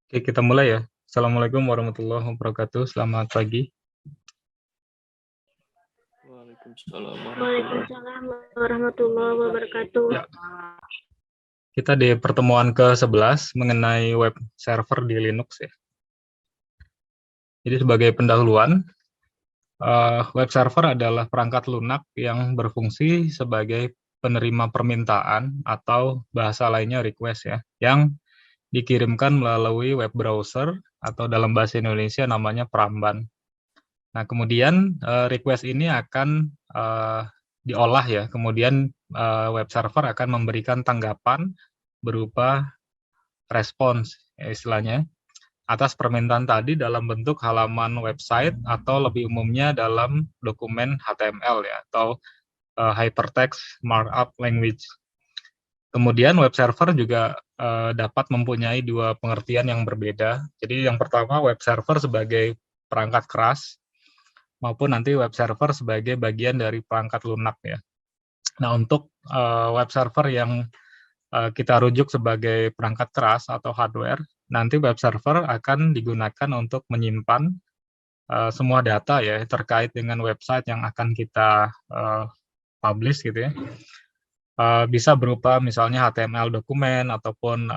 Oke, kita mulai ya. Assalamualaikum warahmatullahi wabarakatuh. Selamat pagi. Waalaikumsalam Waalaikumsalam warahmatullahi wabarakatuh. Ya, kita di pertemuan ke-11 mengenai web server di Linux ya. Jadi sebagai pendahuluan, web server adalah perangkat lunak yang berfungsi sebagai penerima permintaan atau bahasa lainnya request ya, yang dikirimkan melalui web browser atau dalam bahasa Indonesia namanya peramban. Nah, kemudian request ini akan diolah ya, kemudian web server akan memberikan tanggapan berupa respons, ya, istilahnya, atas permintaan tadi dalam bentuk halaman website atau lebih umumnya dalam dokumen HTML ya, atau Hypertext Markup Language. Kemudian web server juga dapat mempunyai dua pengertian yang berbeda. Jadi yang pertama, web server sebagai perangkat keras, maupun nanti web server sebagai bagian dari perangkat lunak ya. Nah, untuk web server yang kita rujuk sebagai perangkat keras atau hardware, nanti web server akan digunakan untuk menyimpan semua data ya terkait dengan website yang akan kita publish gitu ya. Bisa berupa misalnya HTML dokumen ataupun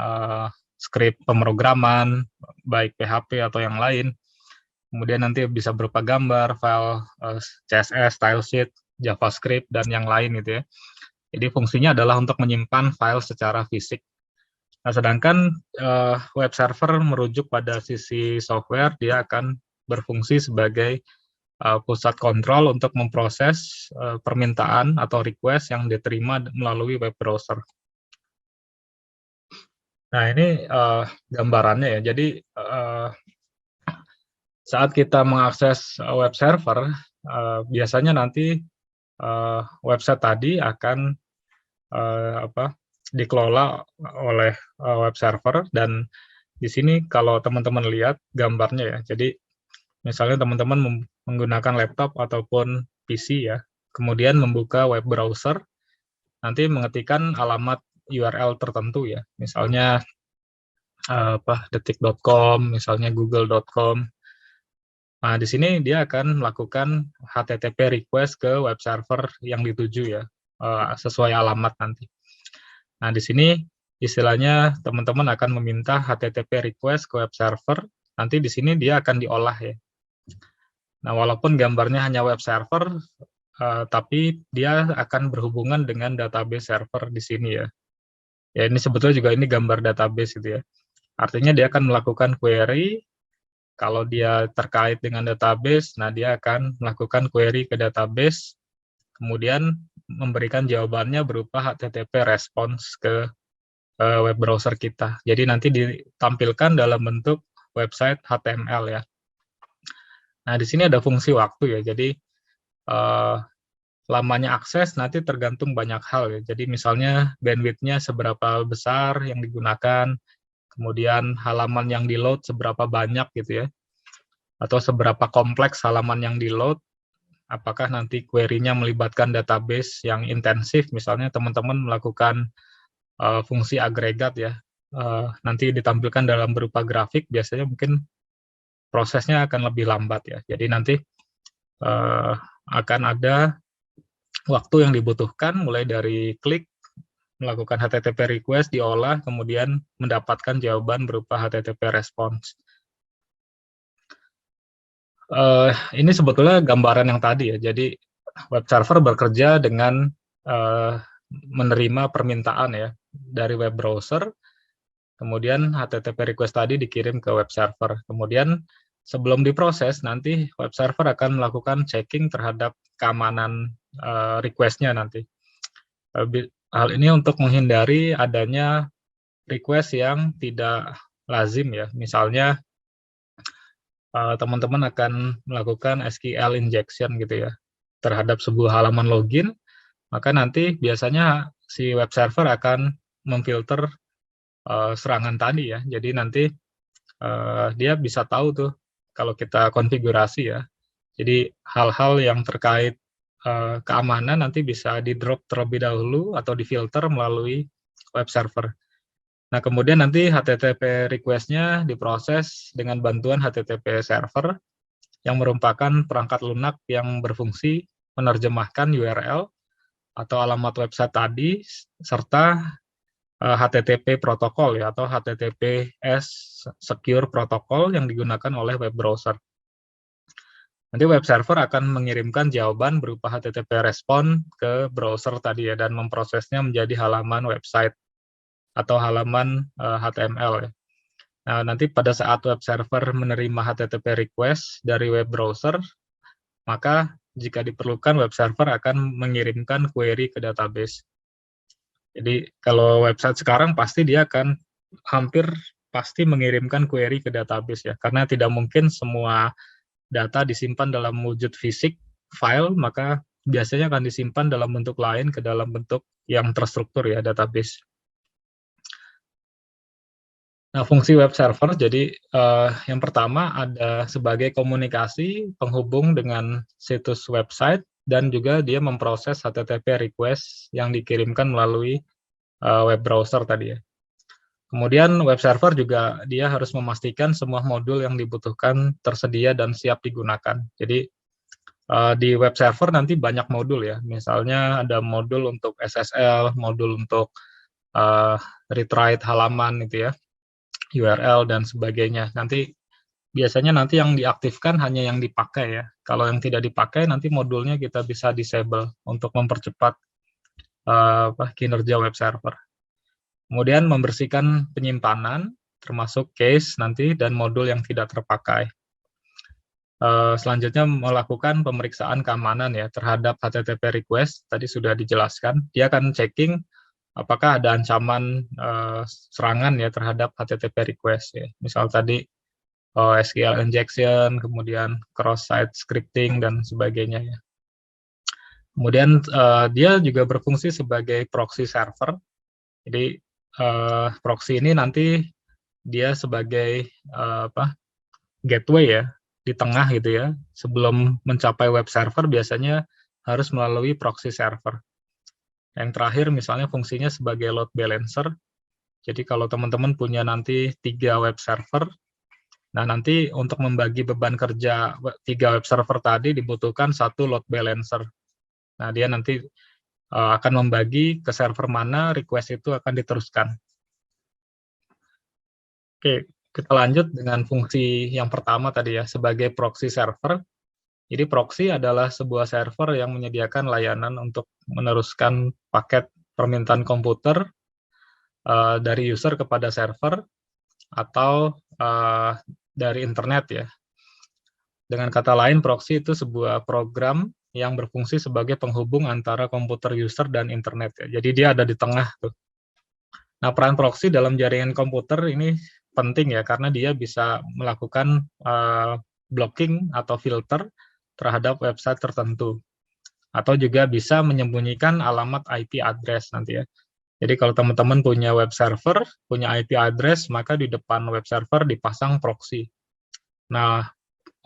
skrip pemrograman, baik PHP atau yang lain. Kemudian nanti bisa berupa gambar, file CSS, stylesheet, JavaScript, dan yang lain gitu ya. Jadi fungsinya adalah untuk menyimpan file secara fisik. Nah, sedangkan web server merujuk pada sisi software, dia akan berfungsi sebagai pusat kontrol untuk memproses permintaan atau request yang diterima melalui web browser. Nah, ini gambarannya ya. Jadi saat kita mengakses web server, biasanya nanti website tadi akan dikelola oleh web server, dan di sini kalau teman-teman lihat gambarnya ya, jadi misalnya teman-teman menggunakan laptop ataupun PC ya, kemudian membuka web browser, nanti mengetikkan alamat URL tertentu ya, misalnya detik.com, misalnya google.com. Nah, di sini dia akan melakukan HTTP request ke web server yang dituju ya, sesuai alamat nanti. Nah, di sini istilahnya teman-teman akan meminta HTTP request ke web server, nanti di sini dia akan diolah ya. Nah, walaupun gambarnya hanya web server, tapi dia akan berhubungan dengan database server di sini ya. Ya, ini sebetulnya juga ini gambar database gitu ya. Artinya dia akan melakukan query. Kalau dia terkait dengan database, nah dia akan melakukan query ke database, kemudian memberikan jawabannya berupa HTTP response ke web browser kita. Jadi nanti ditampilkan dalam bentuk website HTML ya. Nah, di sini ada fungsi waktu ya. Jadi lamanya akses nanti tergantung banyak hal ya. Jadi misalnya bandwidth-nya seberapa besar yang digunakan, kemudian halaman yang di-load seberapa banyak gitu ya, atau seberapa kompleks halaman yang di-load, apakah nanti query-nya melibatkan database yang intensif, misalnya teman-teman melakukan fungsi agregat ya, nanti ditampilkan dalam berupa grafik, biasanya mungkin prosesnya akan lebih lambat ya. Jadi nanti akan ada waktu yang dibutuhkan mulai dari klik, melakukan HTTP request, diolah, kemudian mendapatkan jawaban berupa HTTP response. Ini sebetulnya gambaran yang tadi ya. Jadi web server bekerja dengan menerima permintaan ya dari web browser, kemudian HTTP request tadi dikirim ke web server. Kemudian sebelum diproses, nanti web server akan melakukan checking terhadap keamanan request-nya nanti. Hal ini untuk menghindari adanya request yang tidak lazim ya. Misalnya teman-teman akan melakukan SQL injection gitu ya terhadap sebuah halaman login, maka nanti biasanya si web server akan memfilter serangan tadi ya. Jadi nanti dia bisa tahu tuh kalau kita konfigurasi ya. Jadi hal-hal yang terkait keamanan nanti bisa di-drop terlebih dahulu atau difilter melalui web server. Nah, kemudian nanti HTTP request-nya diproses dengan bantuan HTTP server yang merupakan perangkat lunak yang berfungsi menerjemahkan URL atau alamat website tadi serta HTTP protokol ya atau HTTPS secure protokol yang digunakan oleh web browser. Nanti web server akan mengirimkan jawaban berupa HTTP respon ke browser tadi ya dan memprosesnya menjadi halaman website atau halaman HTML ya. Nah, nanti pada saat web server menerima HTTP request dari web browser, maka jika diperlukan web server akan mengirimkan query ke database. Jadi kalau website sekarang pasti dia akan hampir pasti mengirimkan query ke database ya, karena tidak mungkin semua data disimpan dalam wujud fisik file, maka biasanya akan disimpan dalam bentuk lain ke dalam bentuk yang terstruktur ya, database. Nah, fungsi web server, jadi yang pertama ada sebagai komunikasi penghubung dengan situs website, dan juga dia memproses HTTP request yang dikirimkan melalui web browser tadi ya. Kemudian web server juga dia harus memastikan semua modul yang dibutuhkan tersedia dan siap digunakan. Jadi di web server nanti banyak modul ya, misalnya ada modul untuk SSL, modul untuk read-write halaman gitu ya, URL dan sebagainya. Nanti biasanya nanti yang diaktifkan hanya yang dipakai ya. Kalau yang tidak dipakai nanti modulnya kita bisa disable untuk mempercepat kinerja web server. Kemudian membersihkan penyimpanan, termasuk case nanti, dan modul yang tidak terpakai. Selanjutnya melakukan pemeriksaan keamanan ya terhadap HTTP request, tadi sudah dijelaskan. Dia akan checking apakah ada ancaman serangan ya terhadap HTTP request ya. Misal tadi SQL injection, kemudian cross-site scripting, dan sebagainya ya. Kemudian dia juga berfungsi sebagai proxy server. Jadi proxy ini nanti dia sebagai gateway ya di tengah gitu ya. Sebelum mencapai web server biasanya harus melalui proxy server. Yang terakhir misalnya fungsinya sebagai load balancer. Jadi kalau teman-teman punya nanti 3 web server, nah nanti untuk membagi beban kerja 3 web server tadi dibutuhkan 1 load balancer. Nah dia nanti akan membagi ke server mana request itu akan diteruskan. Oke, kita lanjut dengan fungsi yang pertama tadi ya, sebagai proxy server. Jadi proxy adalah sebuah server yang menyediakan layanan untuk meneruskan paket permintaan komputer dari user kepada server atau dari internet ya. Dengan kata lain, proxy itu sebuah program yang berfungsi sebagai penghubung antara komputer user dan internet ya. Jadi dia ada di tengah tuh. Nah, peran proxy dalam jaringan komputer ini penting ya, karena dia bisa melakukan blocking atau filter terhadap website tertentu. Atau juga bisa menyembunyikan alamat IP address nanti ya. Jadi kalau teman-teman punya web server, punya IP address, maka di depan web server dipasang proxy. Nah,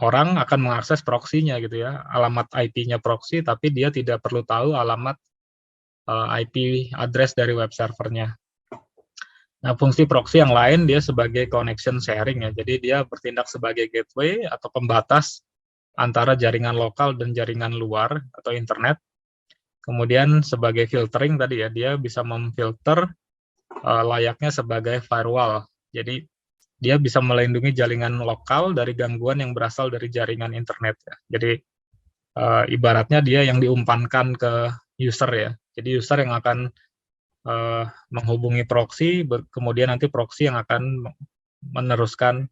orang akan mengakses proxy-nya gitu ya, alamat IP-nya proxy, tapi dia tidak perlu tahu alamat IP address dari web servernya. Nah, fungsi proxy yang lain dia sebagai connection sharing ya, jadi dia bertindak sebagai gateway atau pembatas antara jaringan lokal dan jaringan luar atau internet. Kemudian sebagai filtering tadi ya, dia bisa memfilter layaknya sebagai firewall. Jadi dia bisa melindungi jaringan lokal dari gangguan yang berasal dari jaringan internet ya. Jadi ibaratnya dia yang diumpankan ke user ya. Jadi user yang akan menghubungi proxy, kemudian nanti proxy yang akan meneruskan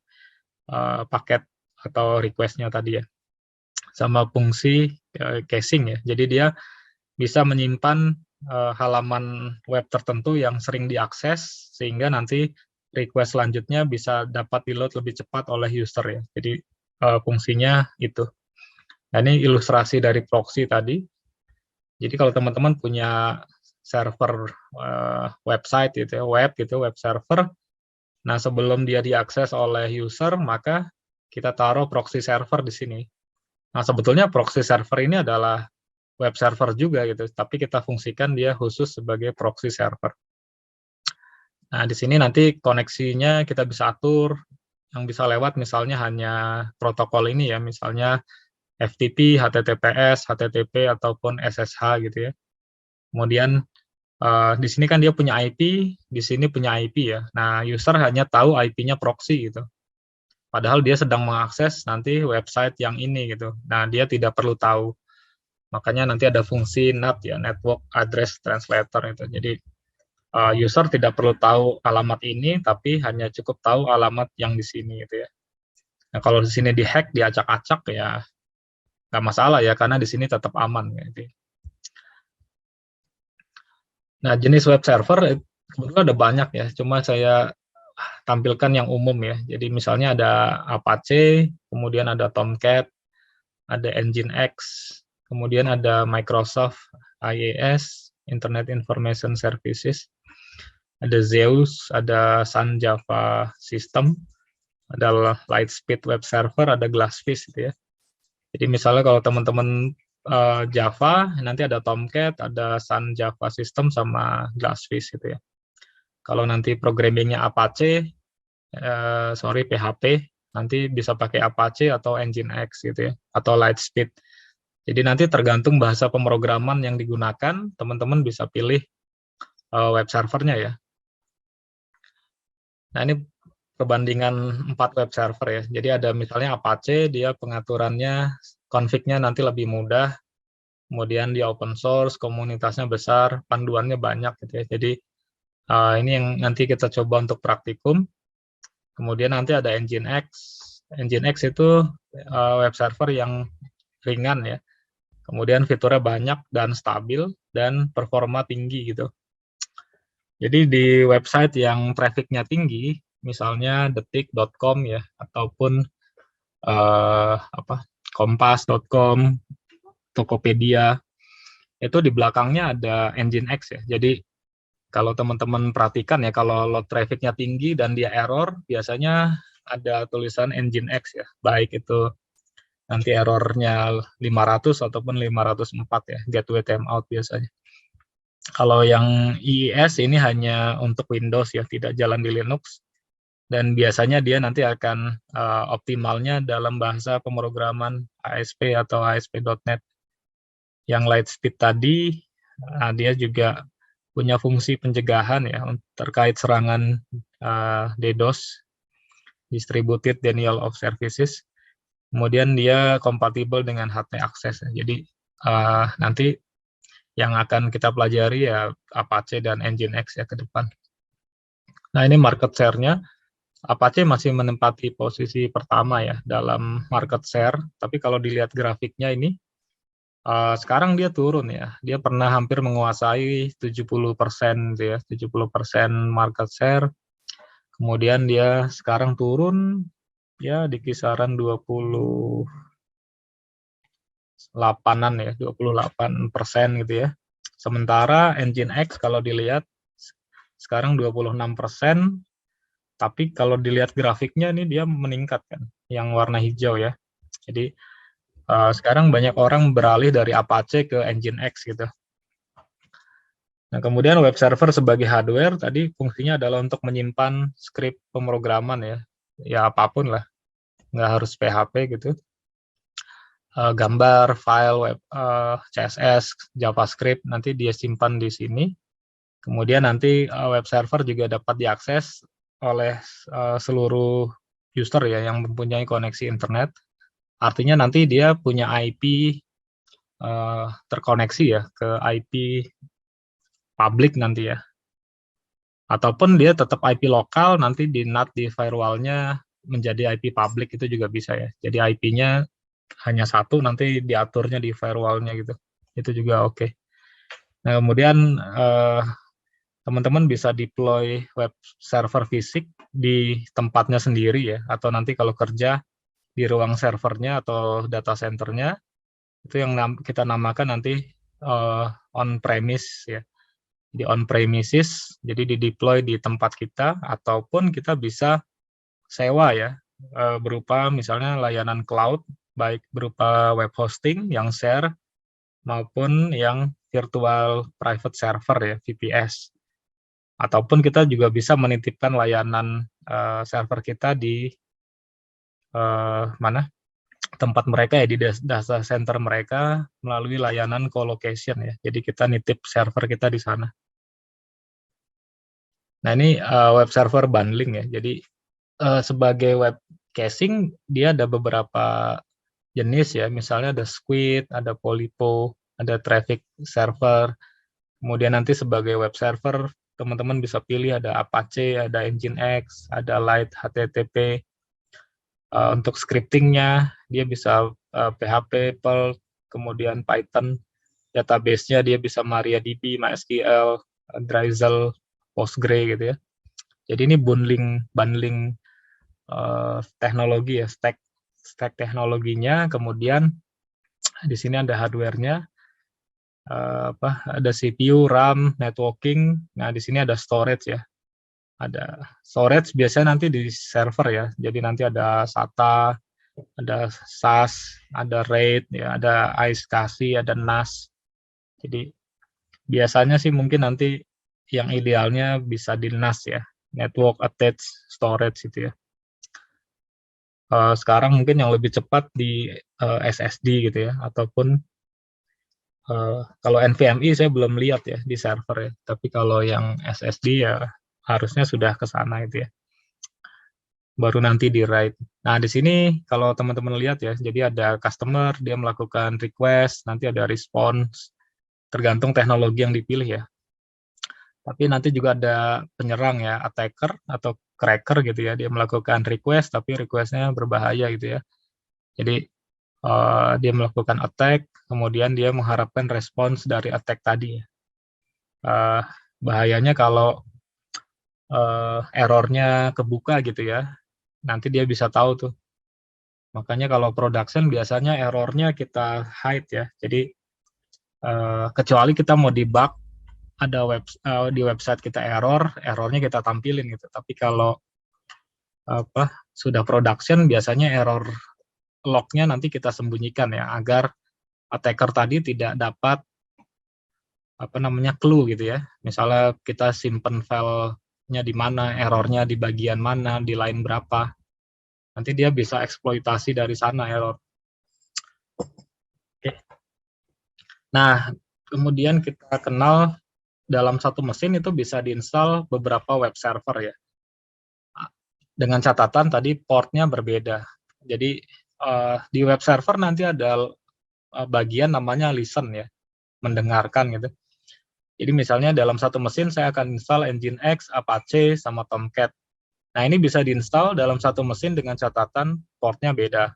paket atau request-nya tadi ya. Sama fungsi caching ya. Jadi dia bisa menyimpan halaman web tertentu yang sering diakses sehingga nanti request selanjutnya bisa dapat di-load lebih cepat oleh user ya. Jadi fungsinya itu. Nah, ini ilustrasi dari proxy tadi. Jadi kalau teman-teman punya server website gitu ya, web server. Nah, sebelum dia diakses oleh user, maka kita taruh proxy server di sini. Nah, sebetulnya proxy server ini adalah web server juga gitu, tapi kita fungsikan dia khusus sebagai proxy server. Nah, di sini nanti koneksinya kita bisa atur, yang bisa lewat misalnya hanya protokol ini ya, misalnya FTP, HTTPS, HTTP, ataupun SSH gitu ya. Kemudian di sini kan dia punya IP, di sini punya IP ya. Nah, user hanya tahu IP-nya proxy gitu. Padahal dia sedang mengakses nanti website yang ini gitu. Nah, dia tidak perlu tahu. Makanya nanti ada fungsi NAT ya, Network Address Translator itu. Jadi user tidak perlu tahu alamat ini, tapi hanya cukup tahu alamat yang di sini gitu ya. Nah, kalau di sini dihack, diacak-acak ya nggak masalah ya, karena di sini tetap aman gitu. Nah, jenis web server kebetulan ada banyak ya, cuma saya tampilkan yang umum ya. Jadi misalnya ada Apache, kemudian ada Tomcat, ada Nginx, kemudian ada Microsoft IIS, Internet Information Services, ada Zeus, ada Sun Java System, ada Lightspeed Web Server, ada Glassfish gitu ya. Jadi misalnya kalau teman-teman Java, nanti ada Tomcat, ada Sun Java System, sama Glassfish gitu ya. Kalau nanti programmingnya Apache, PHP, nanti bisa pakai Apache atau Nginx gitu ya, atau Lightspeed. Jadi nanti tergantung bahasa pemrograman yang digunakan, teman-teman bisa pilih web servernya ya. Nah, ini perbandingan 4 web server ya. Jadi ada misalnya Apache, dia pengaturannya, config-nya nanti lebih mudah, kemudian dia open source, komunitasnya besar, panduannya banyak gitu ya. Jadi ini yang nanti kita coba untuk praktikum. Kemudian nanti ada Nginx. Nginx itu web server yang ringan ya. Kemudian fiturnya banyak dan stabil dan performa tinggi gitu. Jadi di website yang trafficnya tinggi, misalnya detik.com ya, ataupun kompas.com, Tokopedia, itu di belakangnya ada Nginx ya. Jadi kalau teman-teman perhatikan ya, kalau load trafficnya tinggi dan dia error, biasanya ada tulisan Nginx ya, baik itu nanti errornya 500 ataupun 504 ya, gateway timeout biasanya. Kalau yang IIS ini hanya untuk Windows ya, tidak jalan di Linux, dan biasanya dia nanti akan optimalnya dalam bahasa pemrograman ASP atau ASP.NET. Yang Lightspeed tadi, dia juga punya fungsi pencegahan ya terkait serangan DDoS, Distributed Denial of Services. Kemudian dia kompatibel dengan HT Access. Jadi nanti yang akan kita pelajari ya Apache dan Nginx ya ke depan. Nah, ini market share-nya. Apache masih menempati posisi pertama ya dalam market share, tapi kalau dilihat grafiknya ini, sekarang dia turun ya. Dia pernah hampir menguasai 70% ya, 70% market share. Kemudian dia sekarang turun ya di kisaran 28-an ya, 28% gitu ya. Sementara Nginx kalau dilihat sekarang 26%, tapi kalau dilihat grafiknya ini dia meningkat kan, yang warna hijau ya. Jadi sekarang banyak orang beralih dari Apache ke Nginx gitu. Nah, kemudian web server sebagai hardware tadi fungsinya adalah untuk menyimpan skrip pemrograman ya, ya apapun lah, nggak harus PHP gitu. Gambar, file web, CSS, JavaScript nanti dia simpan di sini. Kemudian nanti web server juga dapat diakses oleh seluruh user ya yang mempunyai koneksi internet. Artinya nanti dia punya IP terkoneksi ya ke IP publik nanti ya. Ataupun dia tetap IP lokal, nanti di NAT di firewall-nya menjadi IP publik, itu juga bisa ya. Jadi IP-nya hanya satu, nanti diaturnya di firewall-nya gitu. Itu juga oke. Nah, kemudian teman-teman bisa deploy web server fisik di tempatnya sendiri ya, atau nanti kalau kerja di ruang servernya atau data centernya, itu yang kita namakan nanti on-premise ya. Di on-premises, jadi di-deploy di tempat kita, ataupun kita bisa sewa ya, berupa misalnya layanan cloud, baik berupa web hosting yang share, maupun yang virtual private server ya, VPS. Ataupun kita juga bisa menitipkan layanan server kita di tempat mereka ya, di data center mereka melalui layanan colocation ya. Jadi kita nitip server kita di sana. Nah, ini web server bundling ya. Jadi sebagai web caching dia ada beberapa jenis ya. Misalnya ada Squid, ada Polypo, ada Traffic server. Kemudian nanti sebagai web server teman-teman bisa pilih ada Apache, ada Nginx, ada Lite HTTP. Untuk scriptingnya dia bisa PHP, Perl, kemudian Python. Database-nya dia bisa MariaDB, MySQL, Drizzle, Postgre gitu ya. Jadi ini bundling teknologi ya, stack teknologinya. Kemudian di sini ada hardware-nya, ada CPU, RAM, networking. Nah di sini ada storage ya. Ada storage biasanya nanti di server ya. Jadi nanti ada SATA, ada SAS, ada RAID, ya, ada iSCSI, ada NAS. Jadi biasanya sih mungkin nanti yang idealnya bisa di NAS ya, Network Attached Storage gitu ya. Sekarang mungkin yang lebih cepat di SSD gitu ya, ataupun kalau NVMe saya belum lihat ya di server ya, tapi kalau yang SSD ya harusnya sudah ke sana gitu ya. Baru nanti di write. Nah, di sini kalau teman-teman lihat ya, jadi ada customer, dia melakukan request, nanti ada response, tergantung teknologi yang dipilih ya. Tapi nanti juga ada penyerang ya, attacker atau cracker gitu ya, dia melakukan request, tapi requestnya berbahaya gitu ya. Jadi dia melakukan attack, kemudian dia mengharapkan respons dari attack tadi. Bahayanya kalau errornya kebuka gitu ya, nanti dia bisa tahu tuh. Makanya kalau production biasanya errornya kita hide ya. Jadi kecuali kita mau debug, ada di website kita errornya kita tampilin gitu. Tapi kalau sudah production biasanya error lognya nanti kita sembunyikan ya, agar attacker tadi tidak dapat clue gitu ya. Misalnya kita simpen filenya di mana, errornya di bagian mana, di line berapa. Nanti dia bisa eksploitasi dari sana error. Oke. Nah, kemudian kita kenal dalam satu mesin itu bisa diinstal beberapa web server ya. Dengan catatan tadi portnya berbeda. Jadi di web server nanti ada bagian namanya listen ya, mendengarkan gitu. Jadi misalnya dalam satu mesin saya akan install Nginx, Apache, sama Tomcat. Nah ini bisa diinstal dalam satu mesin dengan catatan portnya beda.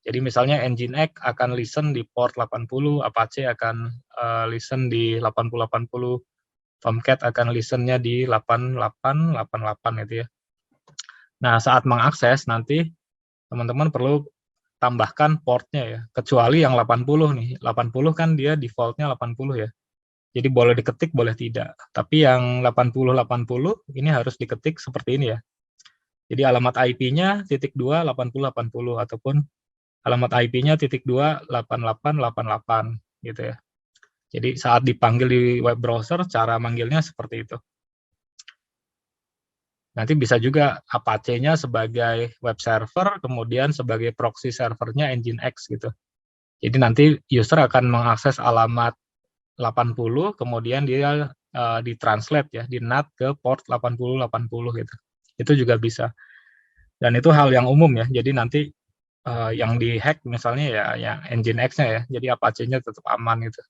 Jadi misalnya Nginx akan listen di port 80, Apache akan listen di 8080, Tomcat akan listennya di 8888 gitu ya. Nah saat mengakses nanti teman-teman perlu tambahkan portnya ya, kecuali yang 80 nih. 80 kan dia defaultnya 80 ya. Jadi boleh diketik, boleh tidak. Tapi yang 8080 ini harus diketik seperti ini ya. Jadi alamat IP-nya *2 8080 ataupun alamat IP-nya *2 8888 gitu ya. Jadi saat dipanggil di web browser cara manggilnya seperti itu. Nanti bisa juga Apache-nya sebagai web server, kemudian sebagai proxy servernya Nginx gitu. Jadi nanti user akan mengakses alamat 80, kemudian dia ditranslate ya, di NAT ke port 8080 gitu. Itu juga bisa. Dan itu hal yang umum ya. Jadi nanti yang dihack misalnya ya yang Nginx-nya ya. Jadi Apache-nya tetap aman gitu.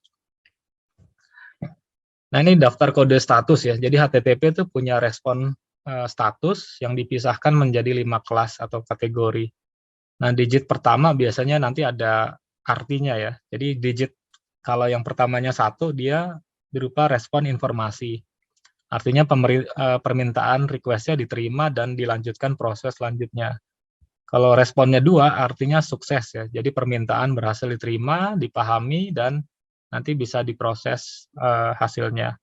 Nah, ini daftar kode status ya. Jadi HTTP itu punya respon status yang dipisahkan menjadi 5 kelas atau kategori. Nah, digit pertama biasanya nanti ada artinya ya. Jadi digit kalau yang pertamanya 1 dia berupa respon informasi. Artinya permintaan request-nya diterima dan dilanjutkan proses selanjutnya. Kalau responnya 2 artinya sukses ya. Jadi permintaan berhasil diterima, dipahami, dan nanti bisa diproses hasilnya.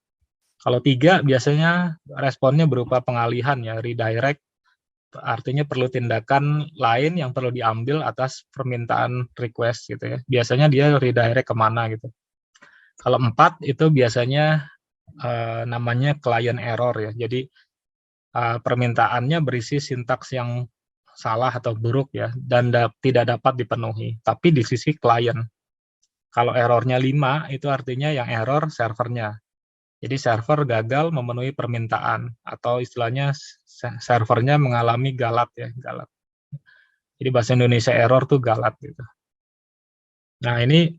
Kalau 3 biasanya responnya berupa pengalihan ya, redirect. Artinya perlu tindakan lain yang perlu diambil atas permintaan request gitu ya. Biasanya dia redirect kemana gitu. Kalau 4 itu biasanya namanya client error ya. Jadi permintaannya berisi sintaks yang salah atau buruk ya, dan tidak dapat dipenuhi. Tapi di sisi klien, kalau errornya 5, itu artinya yang error servernya. Jadi server gagal memenuhi permintaan, atau istilahnya servernya mengalami galat ya, galat. Jadi bahasa Indonesia error tuh galat gitu. Nah ini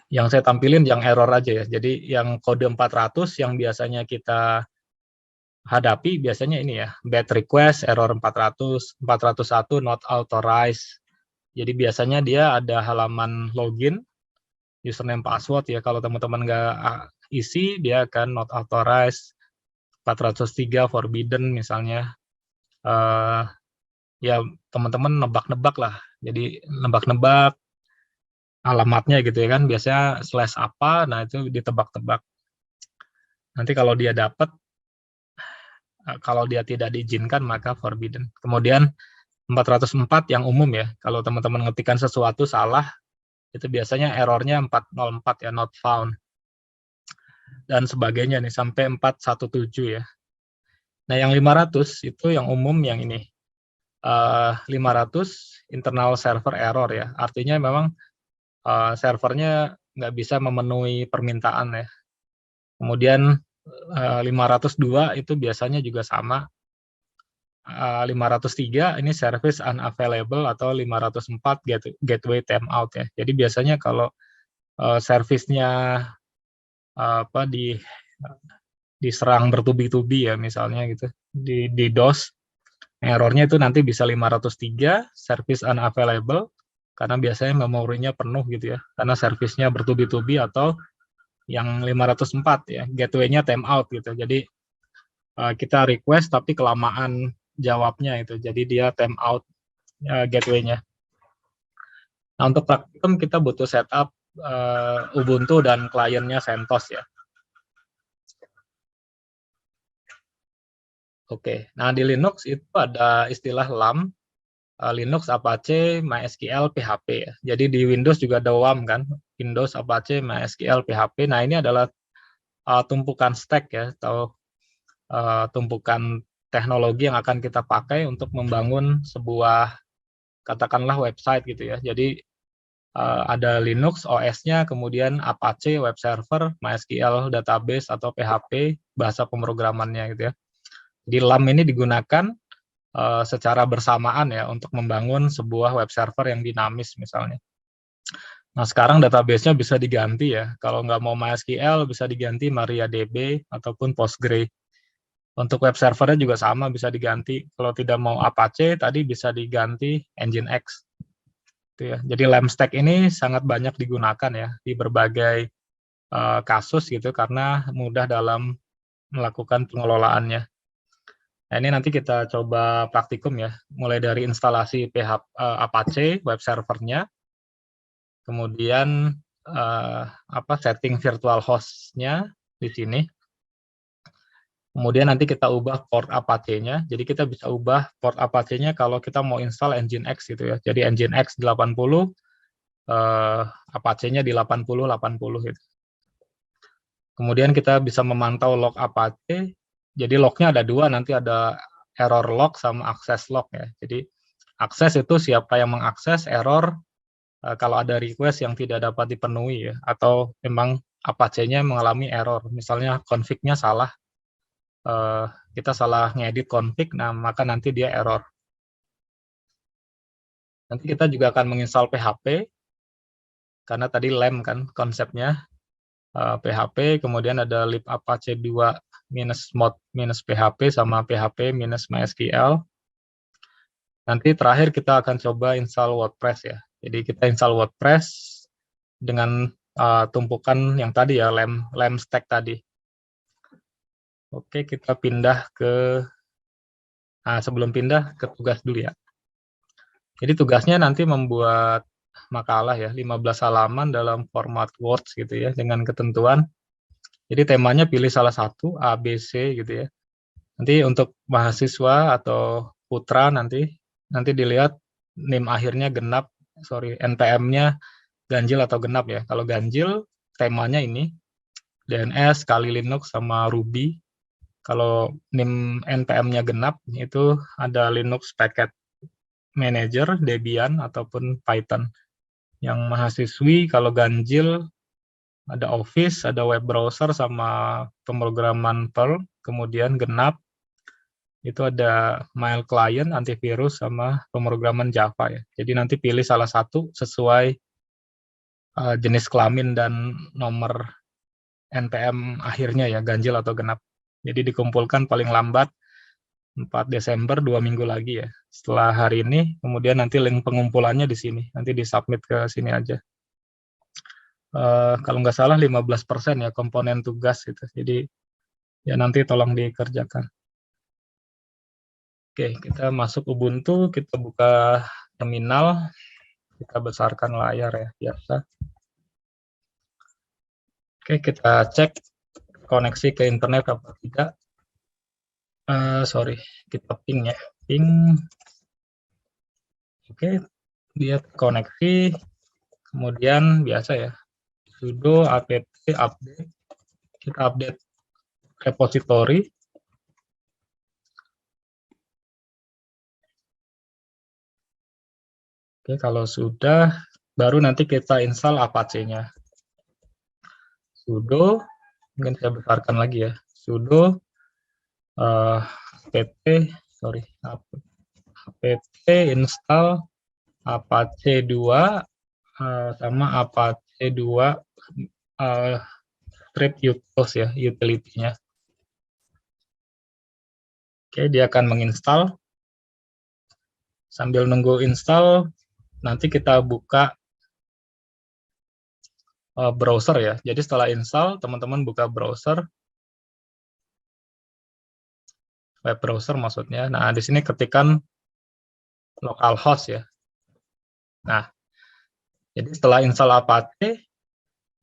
yang saya tampilin yang error aja ya. Jadi yang kode 400 yang biasanya kita hadapi biasanya ini ya, bad request, error 400, 401 not authorized. Jadi biasanya dia ada halaman login, username password ya, kalau teman-teman nggak isi, dia akan not authorized, 403 forbidden misalnya. Ya teman-teman nebak-nebak lah, jadi nebak-nebak alamatnya gitu ya kan, biasanya slash apa, nah itu ditebak-tebak. Nanti kalau dia dapat, kalau dia tidak diizinkan maka forbidden. Kemudian 404 yang umum ya, kalau teman-teman ngetikkan sesuatu salah, itu biasanya errornya 404 ya, not found. Dan sebagainya nih, sampai 417 ya. Nah yang 500 itu yang umum yang ini. 500 internal server error ya, artinya memang servernya nggak bisa memenuhi permintaan ya. Kemudian 502 itu biasanya juga sama. 503 ini service unavailable atau 504 gateway timeout ya. Jadi biasanya kalau servisnya diserang bertubi-tubi ya misalnya gitu di DOS, errornya itu nanti bisa 503 service unavailable karena biasanya memorinya penuh gitu ya, karena servisnya bertubi-tubi, atau yang 504 ya, gateway-nya timeout gitu. Jadi kita request tapi kelamaan jawabnya itu, jadi dia timeout gateway-nya. Nah untuk praktikum kita butuh setup Ubuntu dan kliennya CentOS ya. Oke, nah di Linux itu ada istilah LAM, Linux, Apache, MySQL, PHP ya. Jadi di Windows juga ada WAM kan, Windows, Apache, MySQL, PHP. Nah ini adalah tumpukan stack ya, atau tumpukan teknologi yang akan kita pakai untuk membangun sebuah, katakanlah website gitu ya. Jadi ada Linux OS-nya, kemudian Apache web server, MySQL database atau PHP bahasa pemrogramannya gitu ya. Jadi LAM ini digunakan secara bersamaan ya untuk membangun sebuah web server yang dinamis misalnya. Nah sekarang database-nya bisa diganti ya. Kalau nggak mau MySQL bisa diganti MariaDB ataupun Postgre. Untuk web servernya juga sama, bisa diganti. Kalau tidak mau Apache tadi bisa diganti Nginx. Gitu ya. Jadi LAM stack ini sangat banyak digunakan ya di berbagai kasus gitu karena mudah dalam melakukan pengelolaannya. Nah, ini nanti kita coba praktikum ya, mulai dari instalasi Apache web servernya, kemudian setting virtual host-nya di sini. Kemudian nanti kita ubah port Apache-nya, jadi kita bisa ubah port Apache-nya kalau kita mau install Nginx gitu ya. Jadi Nginx 80, Apache-nya di 80 gitu. Kemudian kita bisa memantau log Apache. Jadi lognya ada dua, nanti ada error log sama access log ya. Jadi akses itu siapa yang mengakses, error kalau ada request yang tidak dapat dipenuhi ya, atau memang Apache-nya mengalami error. Misalnya config-nya salah, kita salah ngedit config, nah maka nanti dia error. Nanti kita juga akan menginstal PHP, karena tadi LAM kan konsepnya. PHP, kemudian ada lib apache 2 -mod -php sama php -mysql. Nanti terakhir kita akan coba install WordPress ya. Jadi kita install WordPress dengan tumpukan yang tadi ya, LAM stack tadi. Oke, kita pindah ke, sebelum pindah ke tugas dulu ya. Jadi tugasnya nanti membuat makalah ya, 15 halaman dalam format Word gitu ya, dengan ketentuan. Jadi temanya pilih salah satu, A, B, C gitu ya. Nanti untuk mahasiswa atau putra nanti dilihat NIM akhirnya genap, NPM-nya ganjil atau genap ya. Kalau ganjil, temanya ini. DNS, Kali Linux, sama Ruby. Kalau NIM NPM-nya genap, itu ada Linux Packet Manager, Debian, ataupun Python. Yang mahasiswi, kalau ganjil, ada Office, ada web browser, sama pemrograman Perl. Kemudian genap, itu ada mail client, antivirus, sama pemrograman Java ya. Jadi nanti pilih salah satu sesuai jenis kelamin dan nomor NPM akhirnya ya, ganjil atau genap. Jadi dikumpulkan paling lambat 4 Desember, 2 minggu lagi ya. Setelah hari ini, kemudian nanti link pengumpulannya di sini. Nanti disubmit ke sini aja. Kalau nggak salah 15% ya komponen tugas gitu. Jadi ya nanti tolong dikerjakan. Oke, kita masuk Ubuntu, kita buka terminal, kita besarkan layar ya, biasa. Oke, kita cek koneksi ke internet apa tidak. Sorry, kita ping ya, ping. Oke, dia koneksi, kemudian biasa ya, sudo apt update, kita update repository. Oke, kalau sudah, baru nanti kita install Apache-nya. Sudo, mungkin saya besarkan lagi ya, sudo apt install Apache 2 sama Apache 2 strip utils ya, utility-nya. Oke, dia akan menginstal. Sambil nunggu install, nanti kita buka browser ya. Jadi setelah install, teman-teman buka browser, web browser maksudnya. Nah, di sini ketikkan localhost ya. Nah, jadi setelah install Apache,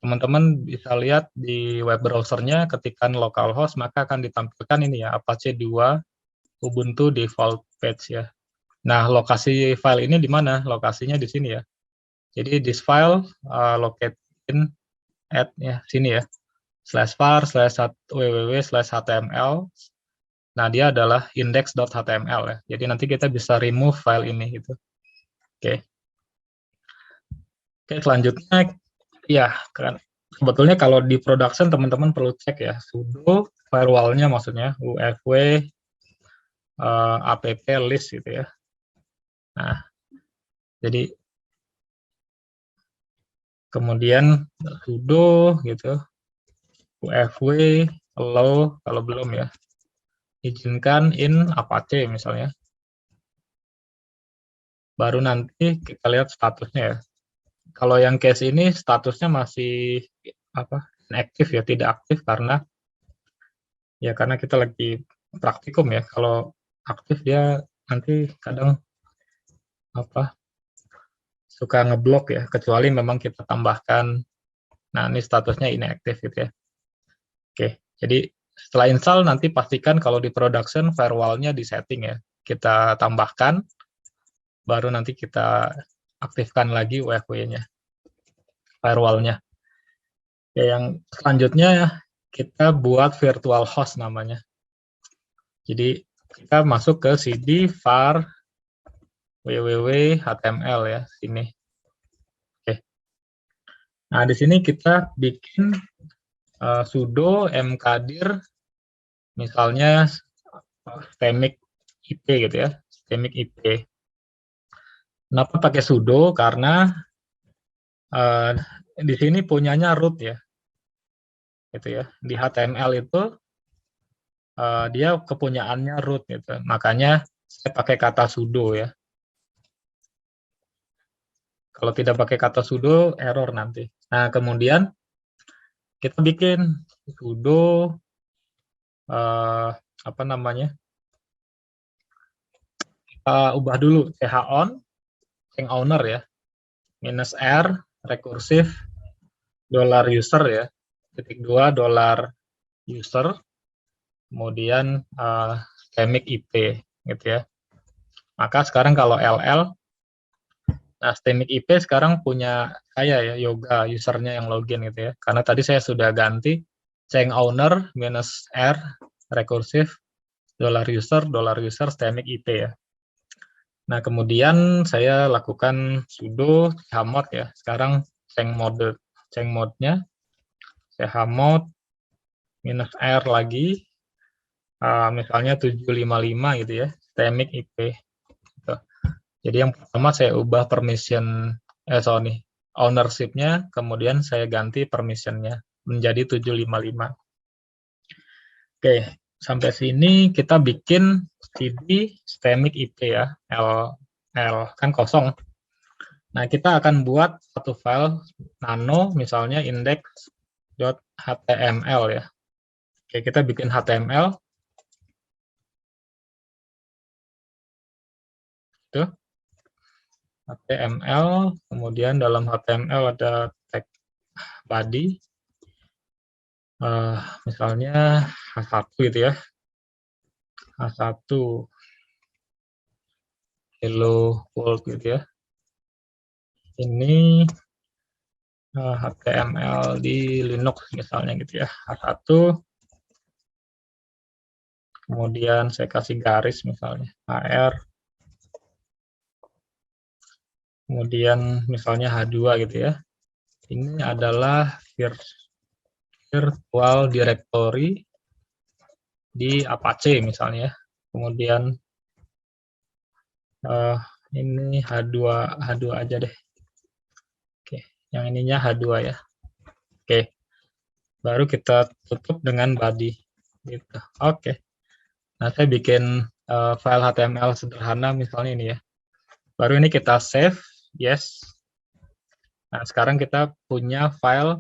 teman-teman bisa lihat di web browsernya, ketikkan localhost, maka akan ditampilkan ini ya, Apache 2 Ubuntu default page ya. Nah, lokasi file ini di mana? Lokasinya di sini ya. Jadi this file located in at ya sini ya, /var/www/html. Nah, dia adalah index.html ya. Jadi nanti kita bisa remove file ini gitu. Oke. Oke, selanjutnya ya kan sebetulnya kalau di production teman-teman perlu cek ya, sudo firewall-nya maksudnya ufw app list gitu ya. Nah, jadi kemudian sudo gitu, ufw allow kalau belum ya, izinkan in Apache misalnya. Baru nanti kita lihat statusnya ya. Kalau yang case ini statusnya masih inaktif ya, tidak aktif karena kita lagi praktikum ya. Kalau aktif dia nanti kadang suka ngeblok ya, kecuali memang kita tambahkan. Nah, ini statusnya inaktif gitu ya. Oke, jadi setelah install nanti pastikan kalau di production firewall-nya di setting ya. Kita tambahkan, baru nanti kita aktifkan lagi UFW-nya, firewall-nya. Ya, yang selanjutnya kita buat virtual host namanya. Jadi kita masuk ke cd var www.html ya, sini. Oke. Nah, di sini kita bikin sudo mkdir, misalnya stemic IP gitu ya, stemic IP. Kenapa pakai sudo? Karena di sini punyanya root ya, gitu ya. Di HTML itu dia kepunyaannya root gitu. Makanya saya pakai kata sudo ya. Kalau tidak pakai kata sudo, error nanti. Nah, kemudian kita bikin sudo kita ubah dulu ch-on owner ya, -r rekursif $user ya, $2 user, kemudian stemic IP gitu ya. Maka sekarang kalau ll, nah stemic IP sekarang punya saya ya, Yoga usernya yang login gitu ya. Karena tadi saya sudah ganti change owner minus R recursive $user stemic IP ya. Nah, kemudian saya lakukan sudo chmod ya. Sekarang change mode-nya saya chmod minus R lagi, misalnya 755 gitu ya, stemic IP. Gitu. Jadi yang pertama saya ubah ownership-nya, kemudian saya ganti permission-nya menjadi 755. Oke, sampai sini kita bikin cd stemic IP ya, L kan kosong. Nah, kita akan buat satu file nano, misalnya index.html ya. Oke, kita bikin HTML. Itu. HTML, kemudian dalam HTML ada tag body. Misalnya H1 gitu ya. H1 hello world gitu ya. Ini HTML di Linux misalnya gitu ya, H1, kemudian saya kasih garis misalnya, HR, kemudian misalnya H2 gitu ya. Ini adalah virtual directory di Apache misalnya. Kemudian ini H2 aja deh. Oke, yang ininya H2 ya. Oke, baru kita tutup dengan body. Gitu. Oke. Nah, saya bikin file HTML sederhana misalnya ini ya. Baru ini kita save, yes. Nah, sekarang kita punya file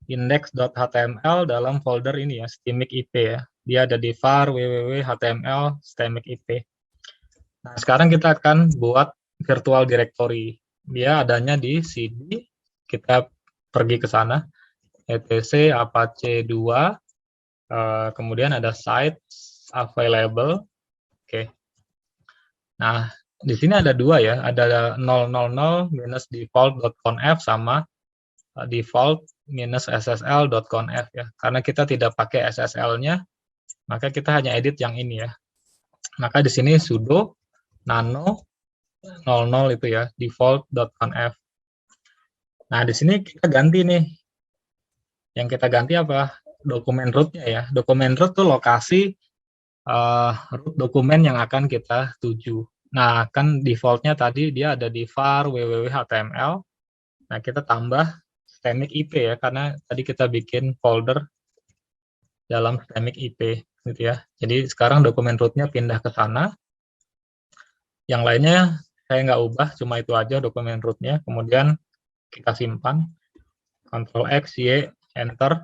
index.html dalam folder ini ya, stemic IP ya. Dia ada di var www.html stemic IP. Nah, sekarang kita akan buat virtual directory. Dia adanya di cd, kita pergi ke sana, etc apache 2, kemudian ada sites available. Oke. Nah, di sini ada dua ya, ada 000 minus default.conf sama default minus ssl.conf ya. Karena kita tidak pakai SSL-nya, maka kita hanya edit yang ini ya. Maka di sini sudo nano 00 itu ya, default.conf. Nah, di sini kita ganti nih. Yang kita ganti apa? Dokumen root-nya ya. Dokumen root itu lokasi root dokumen yang akan kita tuju. Nah, kan default-nya tadi dia ada di var www.html. Nah, kita tambah stemic IP ya, karena tadi kita bikin folder dalam stemic IP gitu ya. Jadi sekarang dokumen root-nya pindah ke sana. Yang lainnya saya nggak ubah, cuma itu aja dokumen root-nya. Kemudian kita simpan, Ctrl X, Y, Enter.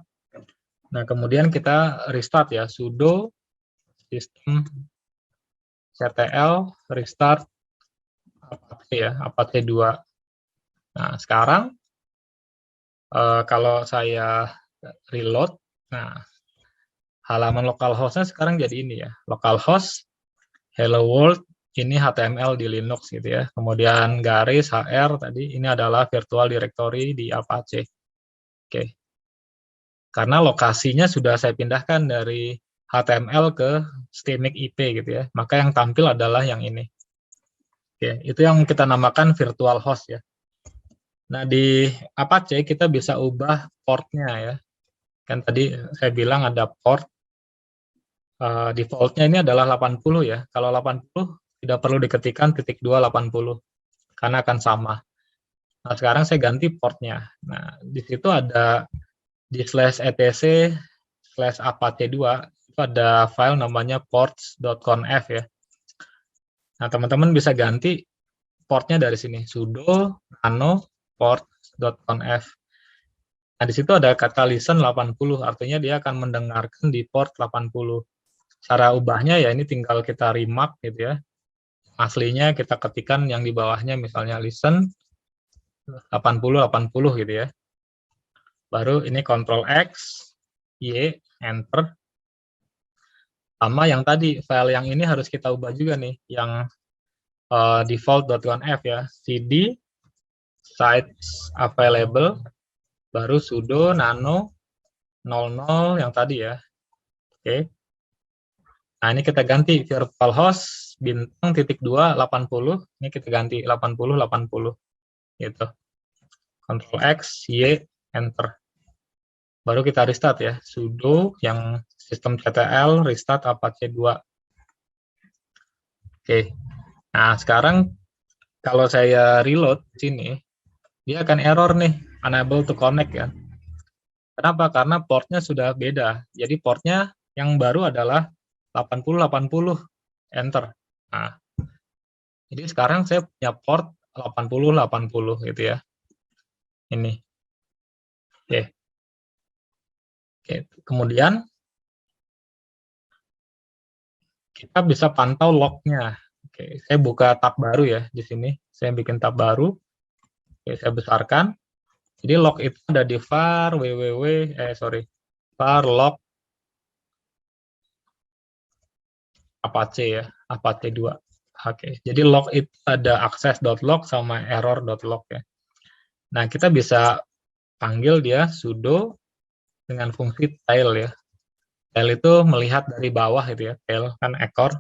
Nah, kemudian kita restart ya, sudo system ctl restart Apache ya, Apache 2. Nah, sekarang kalau saya reload, nah halaman localhost-nya sekarang jadi ini ya, localhost hello world, ini HTML di Linux gitu ya. Kemudian garis HR tadi, ini adalah virtual directory di Apache. Oke. Karena lokasinya sudah saya pindahkan dari HTML ke stemic IP gitu ya. Maka yang tampil adalah yang ini. Oke, itu yang kita namakan virtual host ya. Nah, di Apache kita bisa ubah portnya ya. Kan tadi saya bilang ada port. Defaultnya ini adalah 80 ya. Kalau 80 tidak perlu diketikkan *280 karena akan sama. Nah, sekarang saya ganti portnya. Nah, di situ ada di /etc/apache 2 itu ada file namanya ports.conf ya. Nah, teman-teman bisa ganti portnya dari sini, sudo nano ports.conf. Nah, di situ ada kata listen 80, artinya dia akan mendengarkan di port 80. Cara ubahnya ya ini tinggal kita remark gitu ya. Aslinya kita ketikkan yang di bawahnya misalnya listen 80 gitu ya. Baru ini Ctrl X, Y, Enter. Sama yang tadi, file yang ini harus kita ubah juga nih, yang default.conf ya. cd sites available, baru sudo nano 00 yang tadi ya. Oke. Nah, ini kita ganti virtual host bintang titik 2 80. Ini kita ganti 80 80 gitu. Ctrl X, Y, enter. Baru kita restart ya. Sudo yang sistem CTL restart Apache 2. Oke. Nah, sekarang kalau saya reload sini, dia akan error nih, unable to connect ya. Kenapa? Karena portnya sudah beda. Jadi portnya yang baru adalah 8080, enter. Nah, jadi sekarang saya punya port 8080 gitu ya. Ini. Oke. Oke, kemudian kita bisa pantau lognya. Oke, saya buka tab baru ya di sini. Saya bikin tab baru. Oke, saya besarkan. Jadi log itu ada di var var log Apache ya, Apache 2. Oke, jadi log itu ada access.log sama error.log ya. Nah, kita bisa panggil dia sudo dengan fungsi tail ya. Tail itu melihat dari bawah gitu ya. Tail kan ekor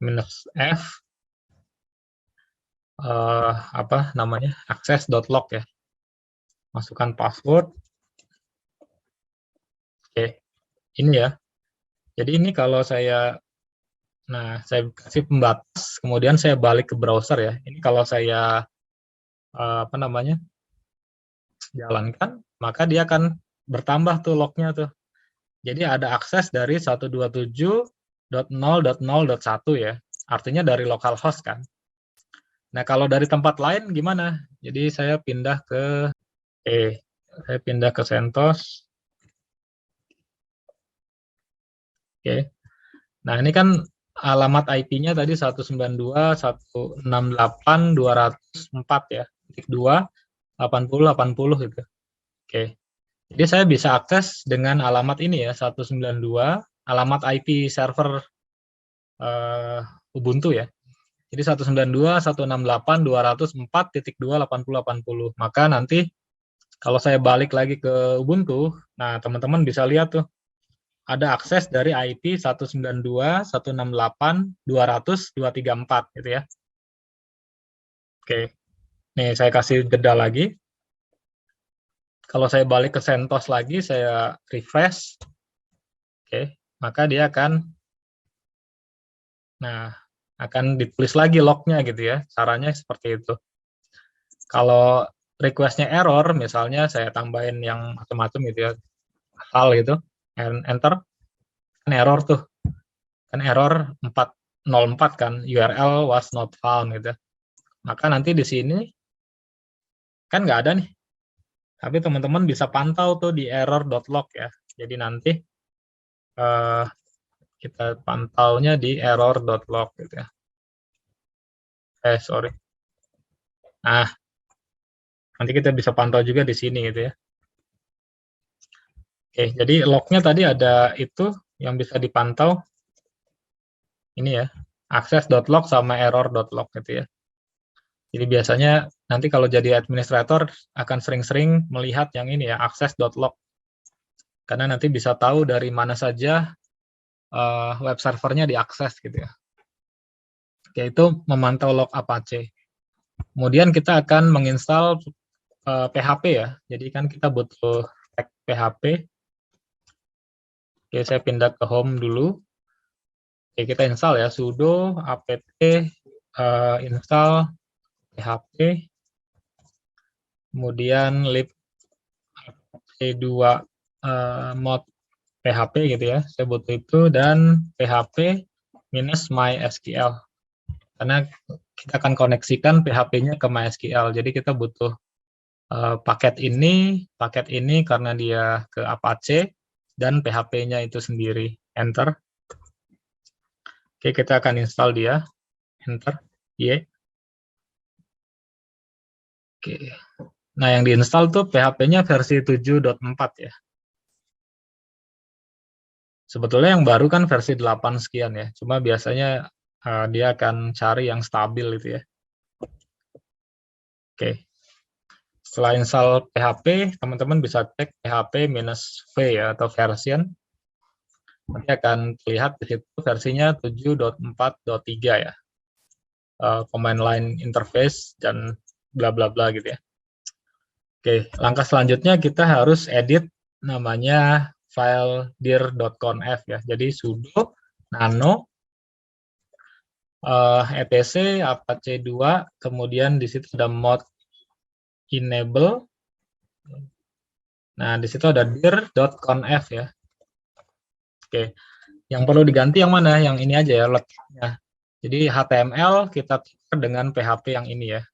minus F apa namanya? access.log ya. Masukkan password. Oke, ini ya. Jadi ini kalau saya saya kasih pembatas, kemudian saya balik ke browser ya. Ini kalau saya apa namanya? jalankan, maka dia akan bertambah tuh lognya tuh. Jadi ada akses dari 127.0.0.1 ya. Artinya dari localhost kan. Nah, kalau dari tempat lain gimana? Jadi saya pindah ke saya pindah ke CentOS. Oke. Nah, ini kan alamat IP-nya tadi 192.168.204 ya. Titik 2 80 gitu. Oke. Jadi saya bisa akses dengan alamat ini ya, 192, alamat IP server Ubuntu ya. Jadi 192.168.204.2.80.80. Maka nanti kalau saya balik lagi ke Ubuntu, nah teman-teman bisa lihat tuh, ada akses dari IP 192.168.200.234 gitu ya. Oke, nih saya kasih jeda lagi. Kalau saya balik ke CentOS lagi, saya refresh, oke, maka dia akan ditulis lagi lognya gitu ya. Caranya seperti itu. Kalau request-nya error, misalnya saya tambahin yang macam-macam gitu ya, hal gitu, enter, kan error tuh, kan error 404 kan, URL was not found gitu. Maka nanti di sini kan nggak ada nih, tapi teman-teman bisa pantau tuh di error.log ya. Jadi nanti kita pantaunya di error.log gitu ya. Sorry. Nah, nanti kita bisa pantau juga di sini gitu ya. Oke, jadi lognya tadi ada itu yang bisa dipantau. Ini ya, access.log sama error.log gitu ya. Jadi biasanya nanti kalau jadi administrator akan sering-sering melihat yang ini ya, access.log. Karena nanti bisa tahu dari mana saja web servernya diakses gitu ya. Oke, itu memantau log Apache. Kemudian kita akan menginstal PHP ya. Jadi kan kita butuh tag PHP. Oke, saya pindah ke home dulu. Oke, kita install ya, sudo apt install PHP, kemudian lib apt2 mod PHP gitu ya, saya butuh itu, dan PHP minus MySQL, karena kita akan koneksikan PHP-nya ke MySQL, jadi kita butuh paket ini karena dia ke Apache, dan PHP-nya itu sendiri, enter. Oke, kita akan install dia, enter, Y. Oke. Nah, yang diinstal tuh PHP-nya versi 7.4 ya. Sebetulnya yang baru kan versi 8 sekian ya. Cuma biasanya dia akan cari yang stabil gitu ya. Oke. Setelah install PHP, teman-teman bisa cek PHP-V ya, atau version. Nanti akan terlihat di situ versinya 7.4.3 ya. Command line interface dan bla bla bla gitu ya. Oke, langkah selanjutnya kita harus edit namanya file dir.conf ya. Jadi sudo nano etc apache 2, kemudian di situ ada mod enable. Nah, di situ ada dir.conf ya. Oke, yang perlu diganti yang mana? Yang ini aja ya, letaknya. Jadi HTML kita tukar dengan PHP yang ini ya.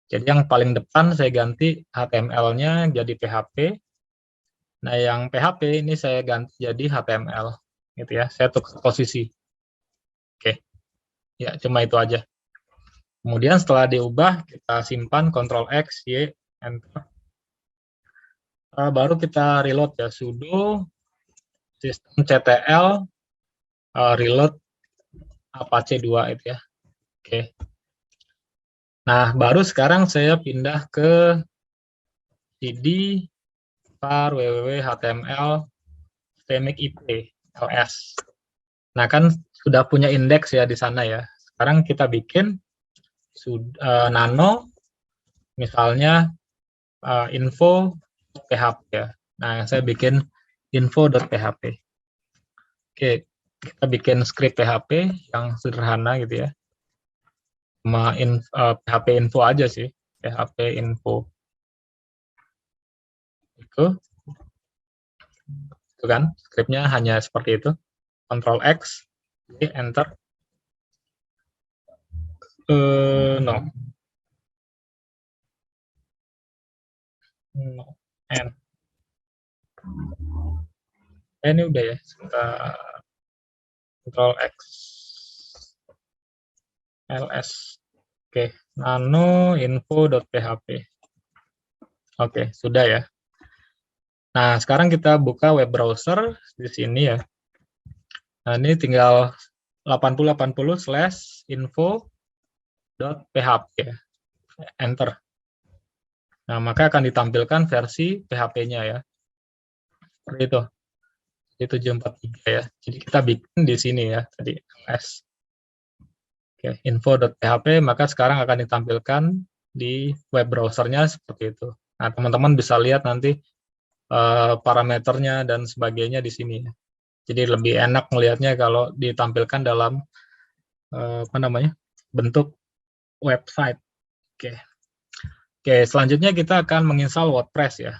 Jadi yang paling depan saya ganti HTML-nya jadi PHP. Nah, yang PHP ini saya ganti jadi HTML. Gitu ya, saya tukar posisi. Oke, ya cuma itu aja. Kemudian setelah diubah, kita simpan Ctrl X, Y, Enter. Baru kita reload ya, sudo systemctl reload apache 2 itu ya. Oke. Nah, baru sekarang saya pindah ke cd var www.html stemic ip ls. Nah, kan sudah punya indeks ya di sana ya. Sekarang kita bikin nano, misalnya info php ya. Nah, saya bikin info.php. Oke, kita bikin script PHP yang sederhana gitu ya. Cuma PHP info aja sih, PHP info. Itu kan, scriptnya hanya seperti itu. Ctrl X, Enter. No. No. N. Ini udah ya, sebentar. Ctrl X. ls. Oke, nano info.php. Oke, sudah ya. Nah, sekarang kita buka web browser di sini ya. Nah, ini tinggal 8080/info.php ya. Enter. Nah, maka akan ditampilkan versi PHP-nya ya. Seperti itu. Di 743 ya. Jadi kita bikin di sini ya tadi ls. Oke, info.php, maka sekarang akan ditampilkan di web browsernya seperti itu. Nah, teman-teman bisa lihat nanti parameternya dan sebagainya di sini ya. Jadi lebih enak melihatnya kalau ditampilkan dalam bentuk website. Oke. Oke, selanjutnya kita akan menginstal WordPress ya.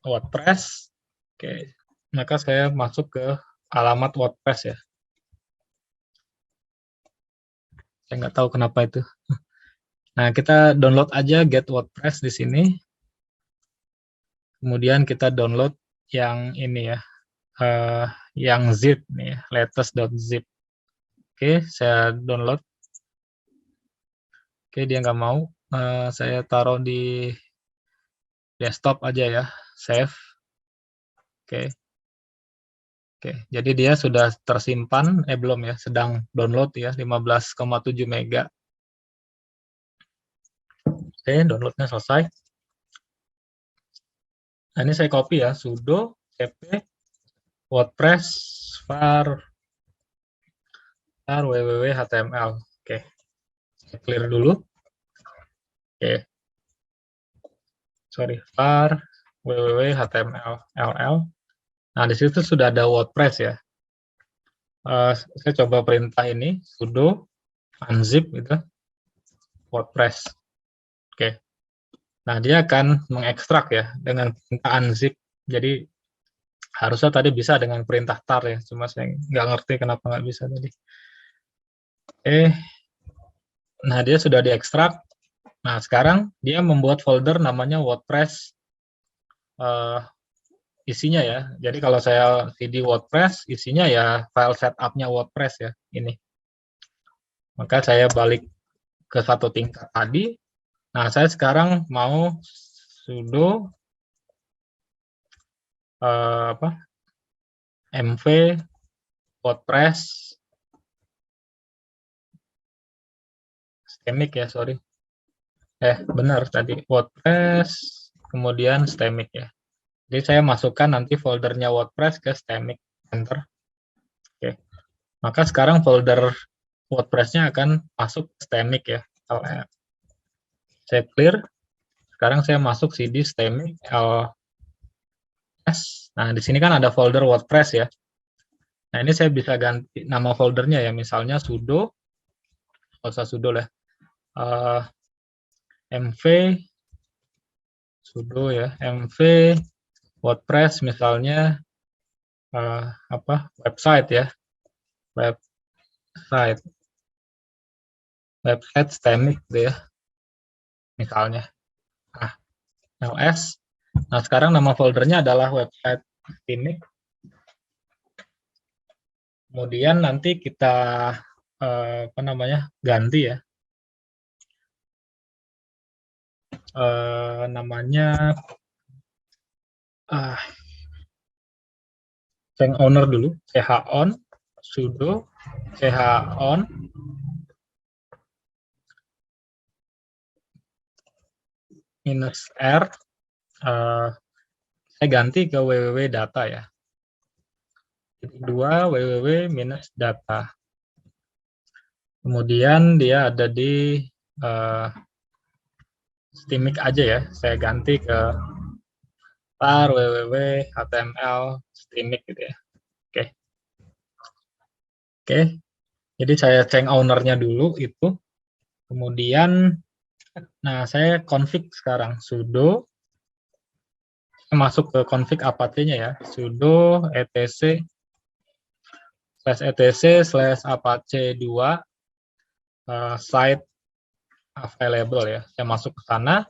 WordPress. Oke. Maka saya masuk ke alamat WordPress ya. Saya nggak tahu kenapa itu. Nah, kita download aja Get WordPress di sini. Kemudian kita download yang ini ya, yang zip nih, latest.zip. Oke, saya download. Oke, dia nggak mau. Saya taruh di desktop aja ya, save. Oke. Oke, jadi dia sudah tersimpan, belum ya, sedang download ya, 15,7 mega. Oke, downloadnya selesai. Nah, ini saya copy ya, sudo cp wordpress var www.html. Oke, saya clear dulu. Oke, sorry, var www.html. Nah, di situ sudah ada WordPress ya. Saya coba perintah ini, sudo unzip gitu, WordPress. Oke. Nah, dia akan mengekstrak ya dengan perintah unzip. Jadi harusnya tadi bisa dengan perintah tar ya, cuma saya nggak ngerti kenapa nggak bisa tadi. Oke. Nah, dia sudah diekstrak. Nah, sekarang dia membuat folder namanya WordPress. Isinya ya. Jadi kalau saya cd WordPress, isinya ya file setup-nya WordPress ya, ini. Maka saya balik ke satu tingkat tadi. Nah, saya sekarang mau sudo mv WordPress stemic ya, sorry. Benar tadi WordPress, kemudian Stemic ya. Jadi saya masukkan nanti foldernya WordPress ke Stemic, enter. Oke. Maka sekarang folder WordPress-nya akan masuk ke Stemic ya. Saya clear. Sekarang saya masuk cd Stemic ls. Nah, di sini kan ada folder WordPress ya. Nah, ini saya bisa ganti nama foldernya ya, misalnya sudo, nggak usah sudo lah, mv sudo ya, mv WordPress misalnya website ya, website Stemic gitu ya, misalnya. Nah, ls. Nah, sekarang nama foldernya adalah website Stemic. Kemudian nanti kita ganti ya. Namanya change owner dulu, chown sudo chown -r, saya ganti ke www.data ya. Kedua www-data. Kemudian dia ada di Stemic aja ya. Saya ganti ke var www.html Stemic gitu ya. Oke. Jadi saya change owner-nya dulu itu. Kemudian nah saya config sekarang sudo, masuk ke config apache-nya ya, sudo etc/apache 2 site available ya. Saya masuk ke sana.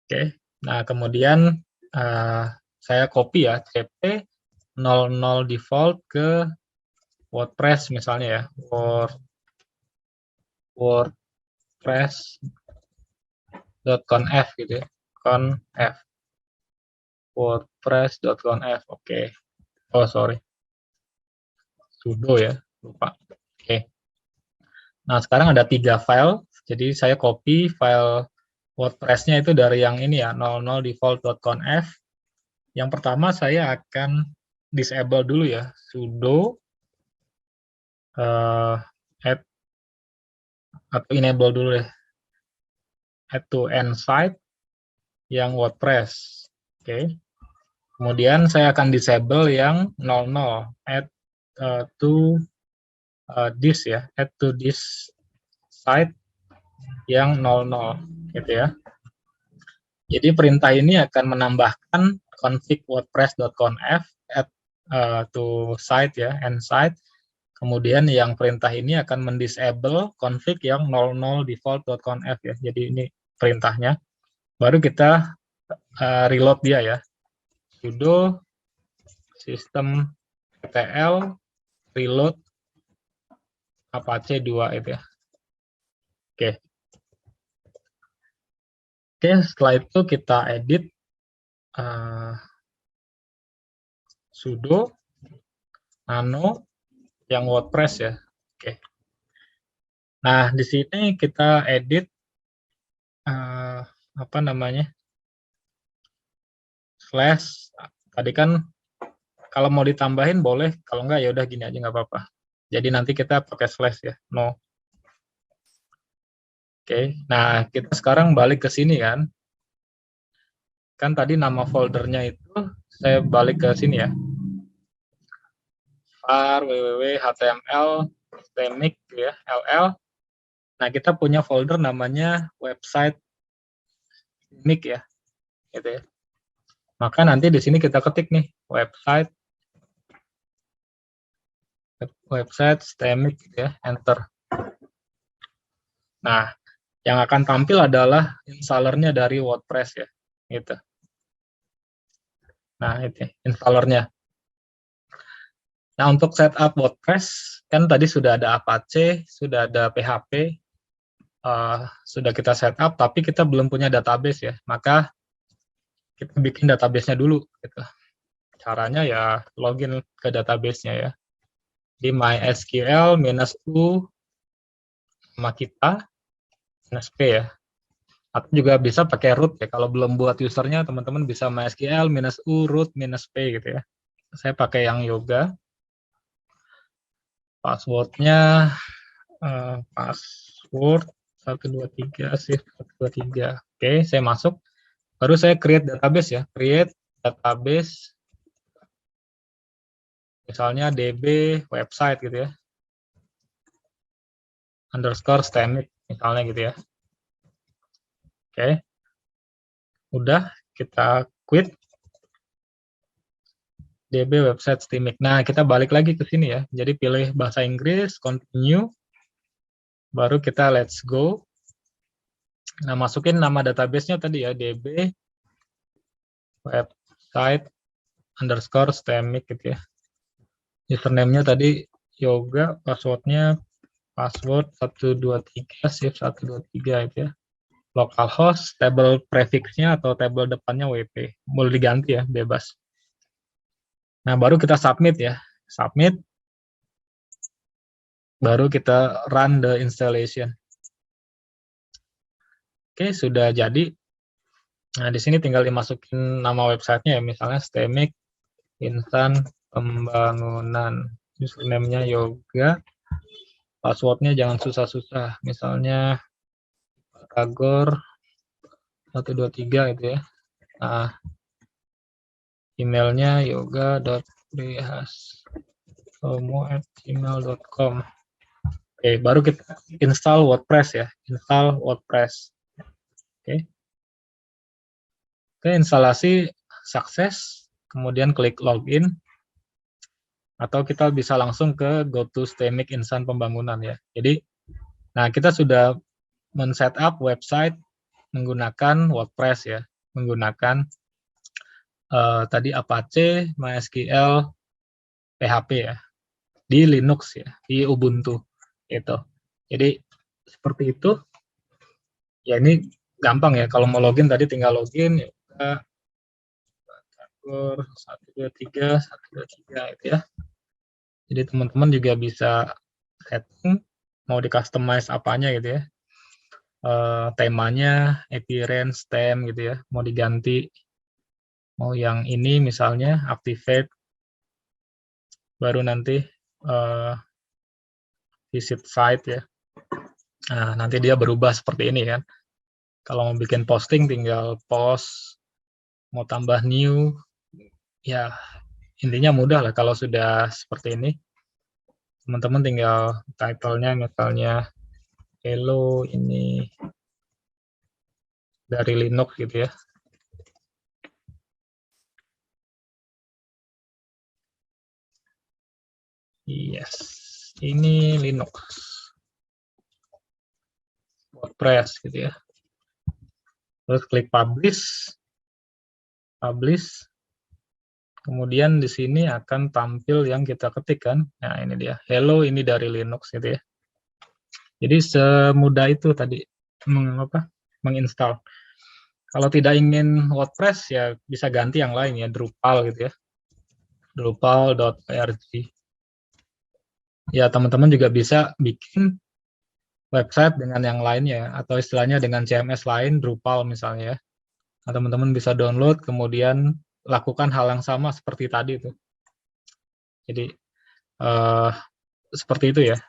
Oke. Nah, kemudian saya copy ya cp 00 default ke WordPress misalnya ya. WordPress.conf gitu ya. Conf. WordPress.conf. Oke. Oh, sorry. Sudo ya, lupa. Oke. Nah, sekarang ada 3 file. Jadi saya copy file WordPress-nya itu dari yang ini ya, 00 default.conf. Yang pertama saya akan disable dulu ya, sudo add atau enable dulu deh, add to end site yang WordPress. Oke. Kemudian saya akan disable yang 00, add to this ya, add to this site yang 00 gitu ya. Jadi perintah ini akan menambahkan config wordpress.conf add to site ya, end site. Kemudian yang perintah ini akan mendisable config yang 00 default.conf ya. Jadi ini perintahnya. Baru kita reload dia ya. Sudo systemctl reload apache 2 itu ya. Oke. Oke, setelah itu kita edit sudo nano yang WordPress ya. Oke. Nah, di sini kita edit slash. Tadi kan kalau mau ditambahin boleh, kalau enggak ya udah gini aja nggak apa-apa. Jadi nanti kita pakai slash ya, no. Oke. Nah, kita sekarang balik ke sini kan. Kan tadi nama foldernya itu saya balik ke sini ya. var www.html Stemic ya, ll. Nah, kita punya folder namanya website Stemic ya. Gitu ya. Maka nanti di sini kita ketik nih website Stemic ya, enter. Nah, yang akan tampil adalah installernya dari WordPress ya, gitu. Nah, itu installernya. Nah, untuk setup WordPress kan tadi sudah ada Apache, sudah ada PHP, sudah kita setup, tapi kita belum punya database ya. Maka kita bikin database-nya dulu. Gitu. Caranya ya login ke database-nya ya. Di MySQL -u sama kita -p ya. Atau juga bisa pakai root ya. Kalau belum buat usernya, teman-teman bisa MySQL -u root -p gitu ya. Saya pakai yang Yoga. Passwordnya password 123 shift 123. Oke, saya masuk. Baru saya create database ya. Create database. Misalnya DB website gitu ya. Underscore stemic misalnya gitu ya. Oke. Udah, kita quit. DB website stemic. Nah, kita balik lagi ke sini ya. Jadi pilih bahasa Inggris, continue. Baru kita let's go. Nah, masukin nama database-nya tadi ya, DB website underscore stemic gitu ya. Username-nya tadi Yoga, password-nya password 123 shift 123 itu ya. Localhost, table prefix-nya atau table depannya WP. Boleh diganti ya, bebas. Nah, baru kita submit ya. Submit. Baru kita run the installation. Oke, sudah jadi. Nah, di sini tinggal dimasukin nama websitenya ya, misalnya Stemic Insan Pembangunan. Username-nya Yoga. Passwordnya jangan susah-susah. Misalnya Tagor 123 gitu ya. Nah, emailnya yoga.prihasomo@gmail.com. Oke, baru kita install WordPress ya. Install WordPress. Oke. Oke, instalasi sukses. Kemudian klik login. Atau kita bisa langsung ke go to Stemic Insan Pembangunan ya. Jadi, nah kita sudah men-setup website menggunakan WordPress ya. Menggunakan tadi Apache, MySQL, PHP ya. Di Linux ya, di Ubuntu itu. Jadi seperti itu. Ya ini gampang ya. Kalau mau login tadi tinggal login ya. 123 itu ya. Jadi teman-teman juga bisa setting mau di customize apanya gitu ya. Temanya, appearance, theme gitu ya. Mau diganti. Mau yang ini misalnya activate. Baru nanti visit site ya. Nah, nanti dia berubah seperti ini kan. Kalau mau bikin posting tinggal post, mau tambah new, ya intinya mudah lah kalau sudah seperti ini. Teman-teman tinggal title-nya misalnya hello ini dari Linux gitu ya. Yes, ini Linux. WordPress gitu ya. Terus klik publish. Publish. Kemudian di sini akan tampil yang kita ketik kan. Nah, ini dia. Hello ini dari Linux gitu ya. Jadi semudah itu tadi menginstal. Kalau tidak ingin WordPress ya bisa ganti yang lain ya, Drupal gitu ya. Drupal.org. Ya, teman-teman juga bisa bikin website dengan yang lainnya atau istilahnya dengan CMS lain, Drupal misalnya ya. Nah, teman-teman bisa download kemudian lakukan hal yang sama seperti tadi itu. Jadi seperti itu ya.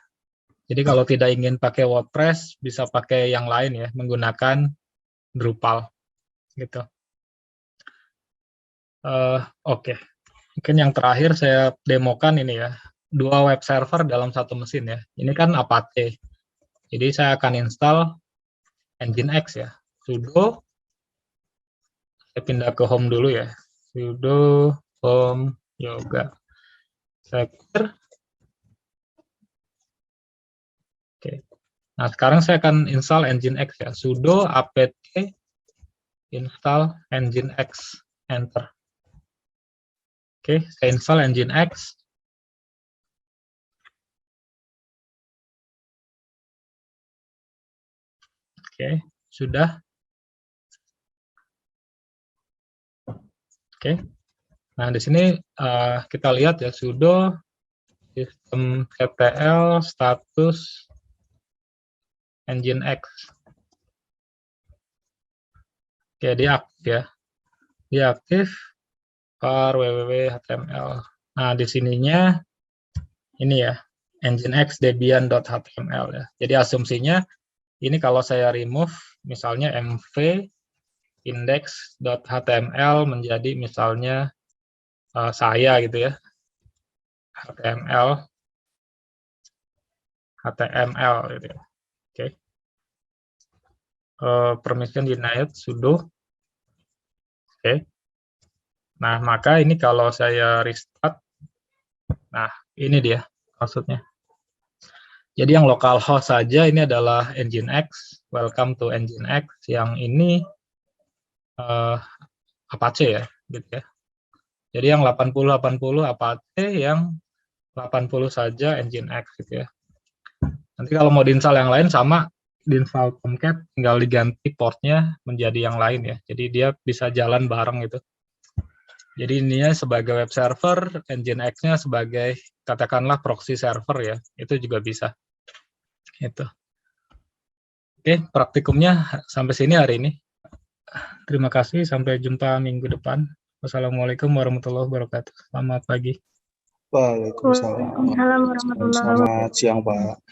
Jadi kalau tidak ingin pakai WordPress bisa pakai yang lain ya, menggunakan Drupal gitu. Oke. Mungkin yang terakhir saya demokan ini ya, 2 web server dalam satu mesin ya. Ini kan Apache. Jadi saya akan install Nginx ya. Sudo, saya pindah ke home dulu ya. Sudo home yoga. Saya clear. Oke. Nah, sekarang saya akan install Nginx ya. Sudo apt install Nginx. Enter. Oke, saya install Nginx. Oke, sudah. Oke. Nah, di sini kita lihat ya, sudo sistem ctl status Nginx. Oke, dia aktif ya. Dia aktif var www.html. Nah, di sininya ini ya, nginx debian.html ya. Jadi asumsinya ini kalau saya remove misalnya mv index.html menjadi misalnya saya gitu ya. HTML gitu ya. Oke. Permission denied sudo. Oke. Nah, maka ini kalau saya restart, nah ini dia maksudnya. Jadi yang localhost saja ini adalah Nginx, welcome to Nginx, yang ini Apache ya, gitu ya. Jadi yang 80-80 Apache, yang 80 saja Nginx gitu ya. Nanti kalau mau diinstal yang lain sama, diinstal Tomcat, tinggal diganti portnya menjadi yang lain ya. Jadi dia bisa jalan bareng gitu. Jadi ininya sebagai web server, Nginx-nya sebagai katakanlah proxy server ya, itu juga bisa. Itu. Oke, praktikumnya sampai sini hari ini. Terima kasih, sampai jumpa minggu depan. Wassalamualaikum warahmatullahi wabarakatuh. Selamat pagi. Waalaikumsalam. Waalaikumsalam warahmatullahi wabarakatuh. Selamat siang, Pak.